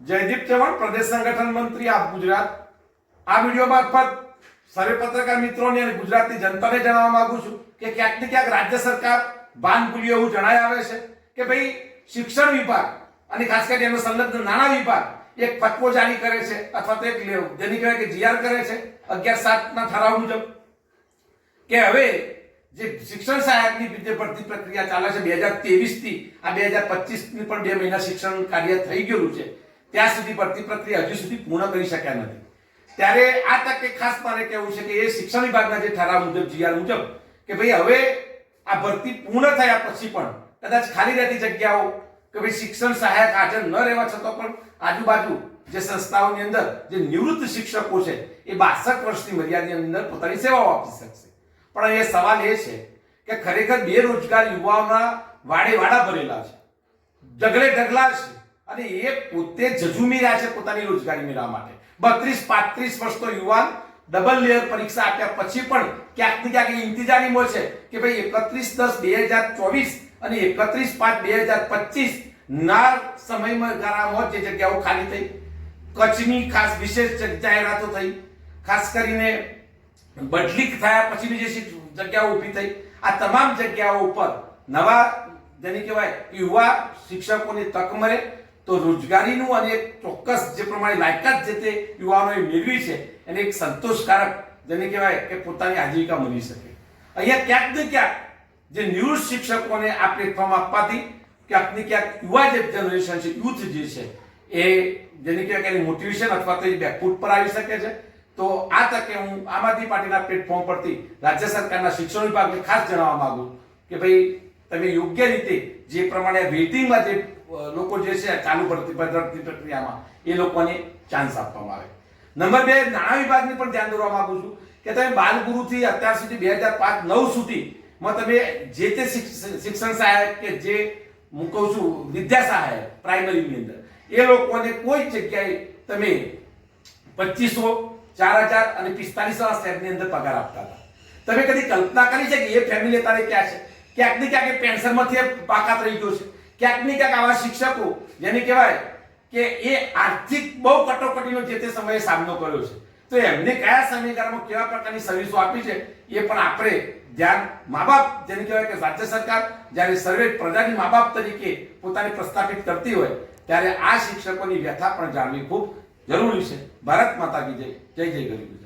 જયદીપ ચૌહાણ, પ્રદેશ સંગઠન મંત્રી આપ ગુજરાત। આ વિડીયો મારફત સર્વે પત્રકાર મિત્રોને અને ગુજરાતની જનતાને જણાવવા માંગુ છું કે ક્યાંક ને ક્યાંક રાજ્ય સરકાર ભાન ભૂલી એવું જણાઈ આવે છે કે ભાઈ શિક્ષણ વિભાગ અને ખાસ કરીને એનો સંલગ્ન નાણાં વિભાગ એક ફતવો જારી કરે છે અથવા તો એક જેની કહેવાય કે જીઆર કરે છે 11/7 ના ઠરાવ મુજબ કે હવે જે શિક્ષણ સહાયકની જે ભરતી પ્રક્રિયા ચાલે છે 2023 થી આ 2025 ની પણ 2 મહિના શિક્ષણ કાર્ય થઈ ગયું છે, ત્યાં સુધી ભરતી પ્રક્રિયા હજુ સુધી પૂર્ણ કરી શક્યા નથી। ત્યારે આ તકે ખાસ મારે કહેવું છે કે એ શિક્ષણ વિભાગના જે ઠરાવ મુજબ જીઆર મુજબ કે ભાઈ હવે આ ભરતી પૂર્ણ થયા પછી પણ કદાચ ખાલી રહેતી જગ્યાઓ કે ભાઈ શિક્ષણ સહાયક હાજર ન રહેવા છતાં પણ આજુબાજુ જે સંસ્થાઓની અંદર જે નિવૃત્ત શિક્ષકો છે એ 62 વર્ષની મર્યાદાની અંદર પોતાની સેવાઓ આપી શકશે। પણ એ સવાલ એ છે કે ખરેખર બેરોજગાર યુવાઓના વાડે વાડા ભરેલા છે, ઢગલે ઢગલા છે અને એ પોતે ઝઝૂમી રહ્યા છે પોતાની રોજગારી મેળવવા માટે। 32-35 વર્ષનો યુવાન ડબલ લેયર પરીક્ષા આપ્યા પછી પણ ક્યાંક ને ક્યાંક ઇંતજારીમાં છે કે ભાઈ 31/10/2024 અને 31/5/2025 ના સમયમાં ગાળામાં જે જગ્યાઓ ખાલી થઈ, કચ્છની ખાસ વિશેષ જાહેરાતો થઈ, ખાસ કરીને બદલી થયા પછીની જે જગ્યાઓ ઊભી થઈ, આ તમામ જગ્યાઓ ઉપર નવા જેને કહેવાય યુવા શિક્ષકોની તક મળે તો રોજગારીનું અને ચોક્કસ જે પ્રમાણે લાયકાત જે તે યુવાનોએ મેળવી છે એને એક સંતોષકારક જેને કહેવાય કે પોતાની આજીવિકા મળી શકે। અહીંયા ક્યાંક ને ક્યાંક જે નિવૃત્ત શિક્ષકોને આ પ્લેટફોર્મ આપવાથી ક્યાંક ને ક્યાંક યુવા જે જનરેશન છે, યુથ જે છે એ જેને કહેવાય કે એની મોટિવેશન અથવા તો એ બેકફૂટ પર આવી શકે છે। તો આ તકે હું આમ આદમી પાર્ટીના પ્લેટફોર્મ પરથી રાજ્ય સરકારના શિક્ષણ વિભાગને ખાસ જણાવવા માંગુ કે ભાઈ તમે યોગ્ય રીતે જે પ્રમાણે વેઇટિંગમાં જે લોકો જે છે ચાલુ ભરતી પ્રક્રિયામાં એ લોકોને ચાન્સ આપવામાં આવે। નંબર 2, નાણાં વિભાગની પણ ધ્યાન દોરવા માંગુ છું કે તમે બાલગુરુથી અત્યાર સુધી 2005-9 સુધીમાં તમે જે તે શિક્ષણ સહાયક કે જે હું કહું છું વિદ્યા સહાયક પ્રાઇમરીની અંદર એ લોકોને કોઈ જગ્યાએ તમે 2500, 4000 અને 45,000 સ્ટેપની અંદર પગાર આપતા હતા। તમે કદી કલ્પના કરી છે કે એ ફેમિલી તારે ક્યાં છે? ક્યાંક ને ક્યાંક પેન્શનમાંથી બાકાત રહી ગયો છે, ક્યાંક ને ક્યાંક આવા શિક્ષકો જેને કહેવાય કે એ આર્થિક બહુ કટોકટીનો જે તે સમયે સામનો કર્યો છે, તો એમને કયા સમયગાળામાં કેવા પ્રકારની સર્વિસો આપી છે એ પણ આપણે ધ્યાન મા બાપ જેને કહેવાય કે રાજ્ય સરકાર જ્યારે સર્વે પ્રજાની મા બાપ તરીકે પોતાને પ્રસ્થાપિત કરતી હોય ત્યારે આ શિક્ષકોની વ્યથા પણ જાણવી ખૂબ જરૂરી છે। ભારત માતા કી જય, જય જય ગરીબ।